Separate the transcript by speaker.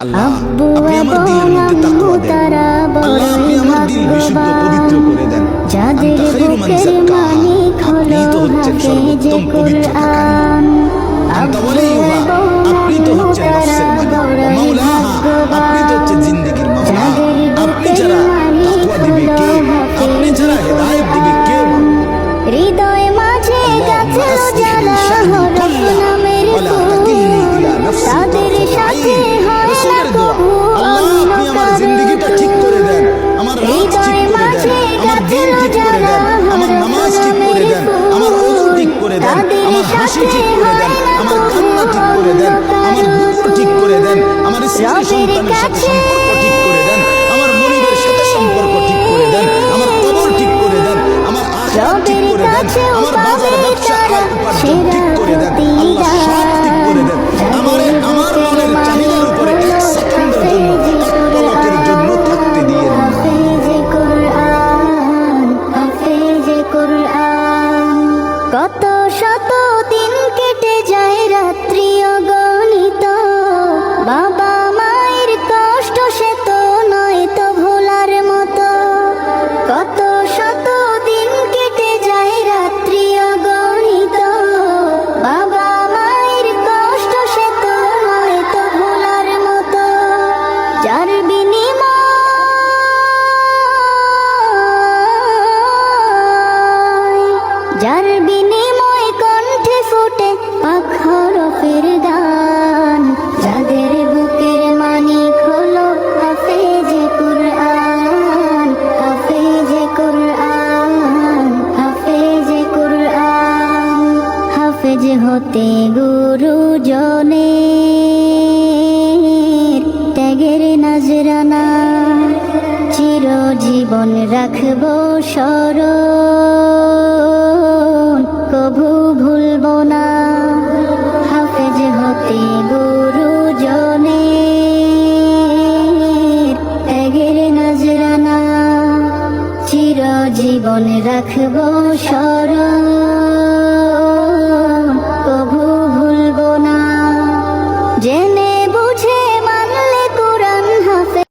Speaker 1: আল্লাহ আপনি আমার দিলের মধ্যে তাকওয়া দেন। আল্লাহ আপনি আমার দিল বিশুদ্ধ পবিত্র করে দেন। আনতা খায়রু মান যাক্কাহা, আপনি তো হচ্ছেন সর্বোত্তম পবিত্রতাকারী। আনতা ওয়ালিয়ুহা, আপনি তো হচ্ছেন নফসের মালিক। ওয়া মাওলাহা, আপনি তো হচ্ছেন জিন্দেগীর মাওলা। আপনি ছাড়া তাকওয়া দিবে কে? আপনি ছাড়া হেদায়েত দিবে কে?
Speaker 2: হৃদয় মাঝে গাছে জ্বালা হলো নামের তাদের সাথে
Speaker 1: রাসূলের দোয়া, আল্লাহ আপনি আমার জিন্দেগীটা ঠিক করে দেন, আমার রাত ঠিক করে দেন, আমার দিন ঠিক করে দেন, আমার নামাজ ঠিক করে দেন, আমার ওযু ঠিক করে দেন, আমার হাসি ঠিক করে দেন, আমার কান্না ঠিক করে দেন, আমার দুপুর ঠিক করে দেন, আমার স্ত্রী সন্তানের সাথে সম্পর্ক ঠিক করে দেন, আমার মনিবের সাথে সম্পর্ক ঠিক করে দেন, আমার কবর ঠিক করে দেন, আমার আখিরাত ঠিক করে দেন, আমার বাজার ব্যবসা আর উপার্জন ঠিক করে দেন। আল্লাহ সব ঠিক করে দেন। আমার মনের চাহিদার উপরে এক সেকেন্ডের জন্য, এক পলকের জন্য থাকতে দিয়েন না।
Speaker 2: কত শত দিন কেটে যায় রাত্রি অগণিত, বাবা মায়ের কষ্ট সে তো নয় তো ভোলার মতো। কত শত দিন কেটে যায় রাত্রি অগণিত, বাবা মায়ের কষ্ট সে তো নয় তো ভোলার মতো। যার বিনিময় কণ্ঠে ফুটে পাক হরফের গান, যাদের বুকের মানিক হলো হাফেজে কুরআন, হাফেজে কুরআন, হাফেজে কুরআন। হাফেজ হতে গুরুজনের ত্যাগের নজরানা চিরজীবন রাখবো স্মরণ।